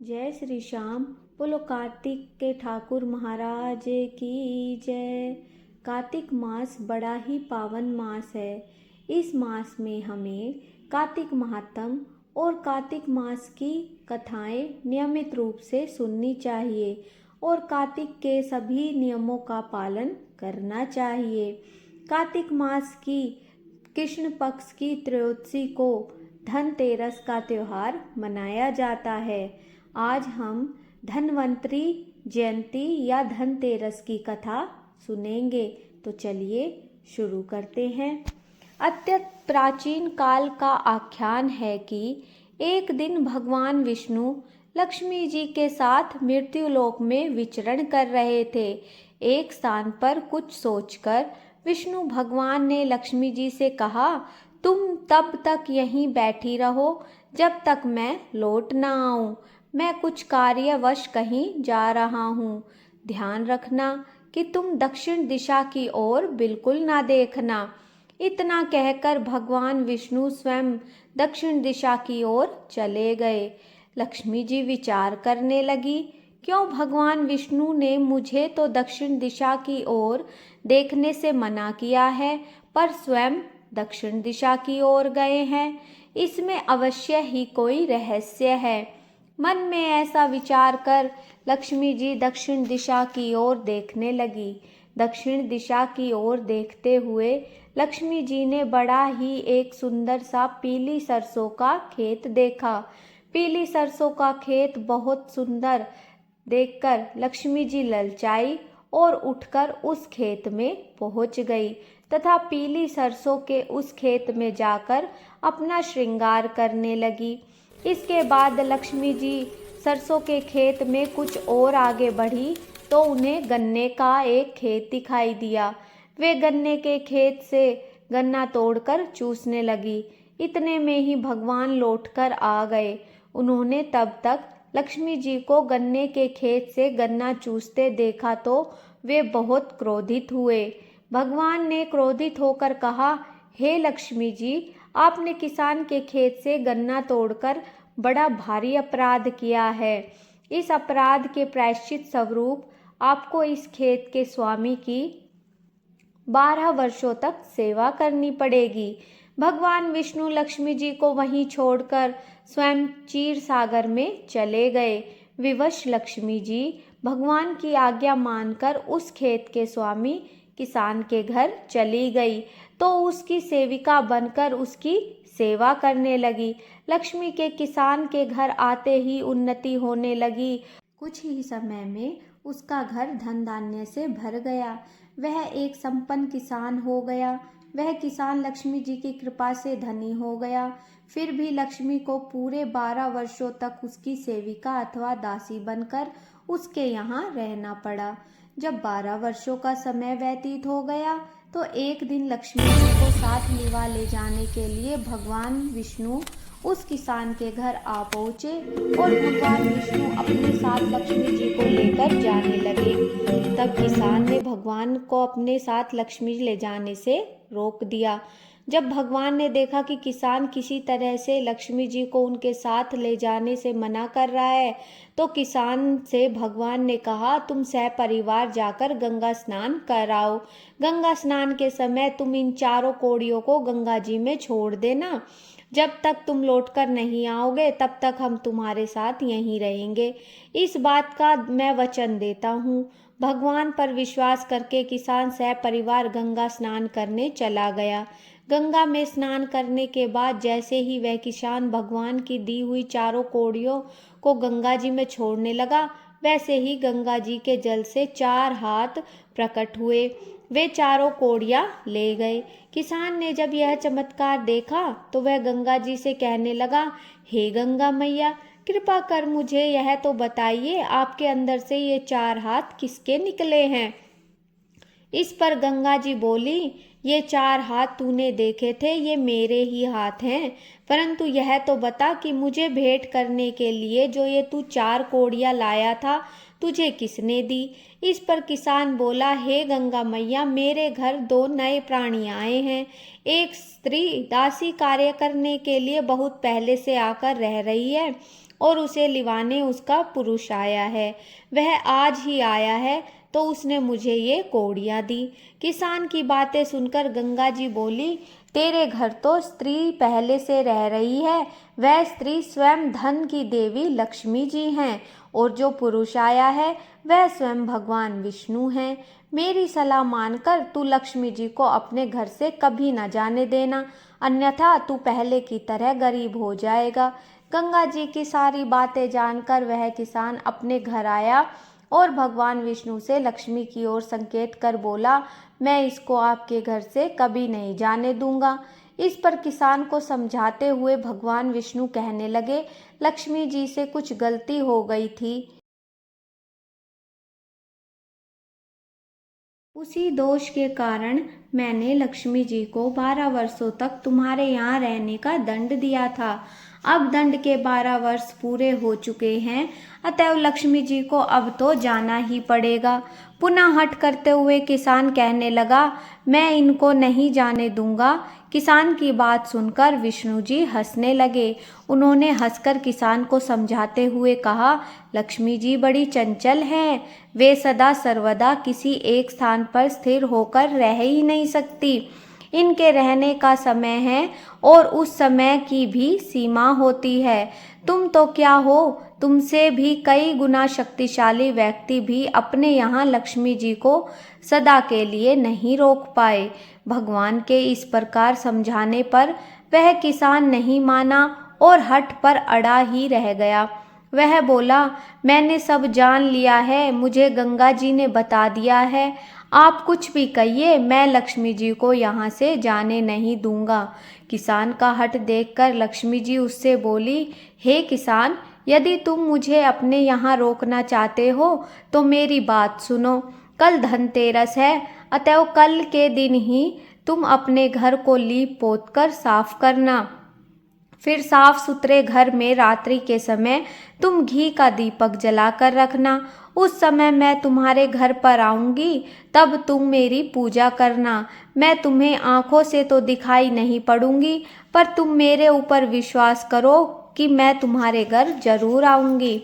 जय श्री श्याम। बोलो कार्तिक के ठाकुर महाराज की जय। कार्तिक मास बड़ा ही पावन मास है। इस मास में हमें कार्तिक महात्म और कार्तिक मास की कथाएं नियमित रूप से सुननी चाहिए और कार्तिक के सभी नियमों का पालन करना चाहिए। कार्तिक मास की कृष्ण पक्ष की त्रयोदशी को धनतेरस का त्योहार मनाया जाता है। आज हम धन्वंतरी जयंती या धनतेरस की कथा सुनेंगे। तो चलिए शुरू करते हैं। अत्यंत प्राचीन काल का आख्यान है कि एक दिन भगवान विष्णु लक्ष्मी जी के साथ मृत्युलोक में विचरण कर रहे थे। एक स्थान पर कुछ सोचकर विष्णु भगवान ने लक्ष्मी जी से कहा, तुम तब तक यहीं बैठी रहो जब तक मैं लौट ना आऊं। मैं कुछ कार्यवश कहीं जा रहा हूँ। ध्यान रखना कि तुम दक्षिण दिशा की ओर बिल्कुल ना देखना। इतना कहकर भगवान विष्णु स्वयं दक्षिण दिशा की ओर चले गए। लक्ष्मी जी विचार करने लगी, क्यों भगवान विष्णु ने मुझे तो दक्षिण दिशा की ओर देखने से मना किया है, पर स्वयं दक्षिण दिशा की ओर गए हैं। इसमें अवश्य ही कोई रहस्य है। मन में ऐसा विचार कर लक्ष्मी जी दक्षिण दिशा की ओर देखने लगी। दक्षिण दिशा की ओर देखते हुए लक्ष्मी जी ने बड़ा ही एक सुंदर सा पीली सरसों का खेत देखा। पीली सरसों का खेत बहुत सुंदर देखकर लक्ष्मी जी ललचाई और उठकर उस खेत में पहुंच गई तथा पीली सरसों के उस खेत में जाकर अपना श्रृंगार करने लगी। इसके बाद लक्ष्मी जी सरसों के खेत में कुछ और आगे बढ़ी तो उन्हें गन्ने का एक खेत दिखाई दिया। वे गन्ने के खेत से गन्ना तोड़कर चूसने लगी। इतने में ही भगवान लौटकर आ गए। उन्होंने तब तक लक्ष्मी जी को गन्ने के खेत से गन्ना चूसते देखा तो वे बहुत क्रोधित हुए। भगवान ने क्रोधित होकर कहा, हे लक्ष्मी जी, आपने किसान के खेत से गन्ना तोड़कर बड़ा भारी अपराध किया है। इस अपराध के प्रायश्चित स्वरूप आपको इस खेत के स्वामी की 12 वर्षों तक सेवा करनी पड़ेगी। भगवान विष्णु लक्ष्मी जी को वहीं छोड़कर स्वयं क्षीर सागर में चले गए। विवश लक्ष्मी जी भगवान की आज्ञा मानकर उस खेत के स्वामी किसान के घर चली गई तो उसकी सेविका बनकर उसकी सेवा करने लगी। लक्ष्मी के किसान के घर आते ही उन्नति होने लगी। कुछ ही समय में उसका घर धन धान्य से भर गया। वह एक संपन्न किसान हो गया। वह किसान लक्ष्मी जी की कृपा से धनी हो गया। फिर भी लक्ष्मी को पूरे 12 वर्षों तक उसकी सेविका अथवा दासी बनकर उसके यहाँ रहना पड़ा। जब 12 वर्षों का समय व्यतीत हो गया तो एक दिन लक्ष्मी जी को साथ लिवा ले जाने के लिए भगवान विष्णु उस किसान के घर आ पहुँचे और भगवान विष्णु अपने साथ लक्ष्मी जी को लेकर जाने लगे। तब किसान ने भगवान को अपने साथ लक्ष्मी ले जाने से रोक दिया। जब भगवान ने देखा कि किसान किसी तरह से लक्ष्मी जी को उनके साथ ले जाने से मना कर रहा है तो किसान से भगवान ने कहा, तुम सहपरिवार जाकर गंगा स्नान कराओ। गंगा स्नान के समय तुम इन चारों कौड़ियों को गंगा जी में छोड़ देना। जब तक तुम लौटकर नहीं आओगे तब तक हम तुम्हारे साथ यहीं रहेंगे। इस बात का मैं वचन देता हूँ। भगवान पर विश्वास करके किसान सहपरिवार गंगा स्नान करने चला गया। गंगा में स्नान करने के बाद जैसे ही वह किसान भगवान की दी हुई चारों कौड़ियों को गंगा जी में छोड़ने लगा, वैसे ही गंगा जी के जल से 4 हाथ प्रकट हुए। वे चारों कौड़ियाँ ले गए। किसान ने जब यह चमत्कार देखा तो वह गंगा जी से कहने लगा, हे गंगा मैया, कृपा कर मुझे यह तो बताइए, आपके अंदर से ये 4 हाथ किसके निकले हैं। इस पर गंगा जी बोली, ये 4 हाथ तूने देखे थे, ये मेरे ही हाथ हैं, परंतु यह तो बता कि मुझे भेंट करने के लिए जो ये तू 4 कौड़ियाँ लाया था, तुझे किसने दी। इस पर किसान बोला, हे गंगा मैया, मेरे घर 2 नए प्राणी आए हैं। एक स्त्री दासी कार्य करने के लिए बहुत पहले से आकर रह रही है। और उसे लिवाने उसका पुरुष आया है। वह आज ही आया है तो उसने मुझे ये कौड़ियाँ दी। किसान की बातें सुनकर गंगा जी बोली, तेरे घर तो स्त्री पहले से रह रही है। वह स्त्री स्वयं धन की देवी लक्ष्मी जी हैं और जो पुरुष आया है वह स्वयं भगवान विष्णु हैं। मेरी सलाह मानकर तू लक्ष्मी जी को अपने घर से कभी न जाने देना, अन्यथा तू पहले की तरह गरीब हो जाएगा। गंगा जी की सारी बातें जानकर वह किसान अपने घर आया और भगवान विष्णु से लक्ष्मी की ओर संकेत कर बोला, मैं इसको आपके घर से कभी नहीं जाने दूंगा। इस पर किसान को समझाते हुए भगवान विष्णु कहने लगे, लक्ष्मी जी से कुछ गलती हो गई थी। उसी दोष के कारण मैंने लक्ष्मी जी को 12 वर्षों तक तुम्हारे यहाँ रहने का दंड दिया था। अब दंड के 12 वर्ष पूरे हो चुके हैं, अतएव लक्ष्मी जी को अब तो जाना ही पड़ेगा। पुनः हट करते हुए किसान कहने लगा, मैं इनको नहीं जाने दूंगा। किसान की बात सुनकर विष्णु जी हंसने लगे। उन्होंने हंसकर किसान को समझाते हुए कहा, लक्ष्मी जी बड़ी चंचल हैं। वे सदा सर्वदा किसी एक स्थान पर स्थिर होकर रह ही नहीं सकती। इनके रहने का समय है और उस समय की भी सीमा होती है। तुम तो क्या हो, तुमसे भी कई गुना शक्तिशाली व्यक्ति भी अपने यहाँ लक्ष्मी जी को सदा के लिए नहीं रोक पाए। भगवान के इस प्रकार समझाने पर वह किसान नहीं माना और हठ पर अड़ा ही रह गया। वह बोला, मैंने सब जान लिया है, मुझे गंगा जी ने बता दिया है। आप कुछ भी कहिए, मैं लक्ष्मी जी को यहाँ से जाने नहीं दूंगा। किसान का हठ देखकर लक्ष्मी जी उससे बोली, हे किसान, यदि तुम मुझे अपने यहाँ रोकना चाहते हो तो मेरी बात सुनो। कल धनतेरस है, अतएव कल के दिन ही तुम अपने घर को लीप पोत कर साफ करना। फिर साफ सुथरे घर में रात्रि के समय तुम घी का दीपक जलाकर रखना। उस समय मैं तुम्हारे घर पर आऊंगी, तब तुम मेरी पूजा करना। मैं तुम्हें आंखों से तो दिखाई नहीं पड़ूंगी, पर तुम मेरे ऊपर विश्वास करो कि मैं तुम्हारे घर जरूर आऊंगी।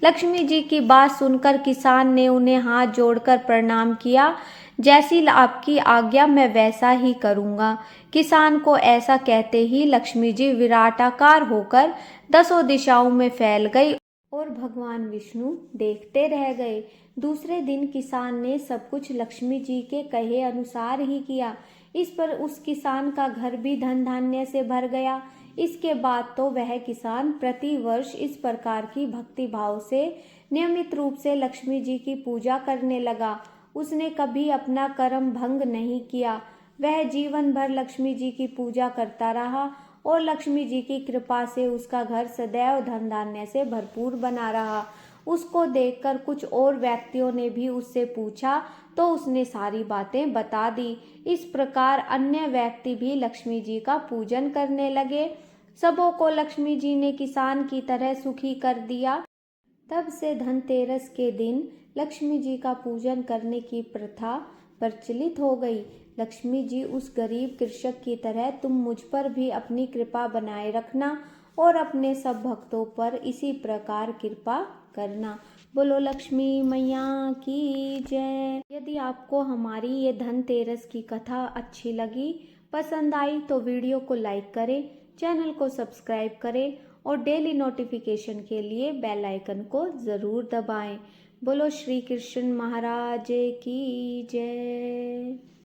लक्ष्मी जी की बात सुनकर किसान ने उन्हें हाथ जोड़कर प्रणाम किया। जैसी आपकी आज्ञा मैं वैसा ही करूँगा। किसान को ऐसा कहते ही लक्ष्मी जी विराटाकार होकर 10 दिशाओं में फैल गई और भगवान विष्णु देखते रह गए। दूसरे दिन किसान ने सब कुछ लक्ष्मी जी के कहे अनुसार ही किया। इस पर उस किसान का घर भी धन धान्य से भर गया। इसके बाद तो वह किसान प्रति वर्ष इस प्रकार की भक्ति भाव से नियमित रूप से लक्ष्मी जी की पूजा करने लगा। उसने कभी अपना कर्म भंग नहीं किया। वह जीवन भर लक्ष्मी जी की पूजा करता रहा और लक्ष्मी जी की कृपा से उसका घर सदैव धन धान्य से भरपूर बना रहा। उसको देखकर कुछ और व्यक्तियों ने भी उससे पूछा तो उसने सारी बातें बता दी। इस प्रकार अन्य व्यक्ति भी लक्ष्मी जी का पूजन करने लगे। सबों को लक्ष्मी जी ने किसान की तरह सुखी कर दिया। तब से धनतेरस के दिन लक्ष्मी जी का पूजन करने की प्रथा प्रचलित हो गई। लक्ष्मी जी उस गरीब कृषक की तरह तुम मुझ पर भी अपनी कृपा बनाए रखना और अपने सब भक्तों पर इसी प्रकार कृपा करना। बोलो लक्ष्मी मैया की जय। यदि आपको हमारी ये धनतेरस की कथा अच्छी लगी, पसंद आई तो वीडियो को लाइक करें, चैनल को सब्सक्राइब करें और डेली नोटिफिकेशन के लिए बेल आइकन को ज़रूर दबाएं। बोलो श्री कृष्ण महाराज की जय।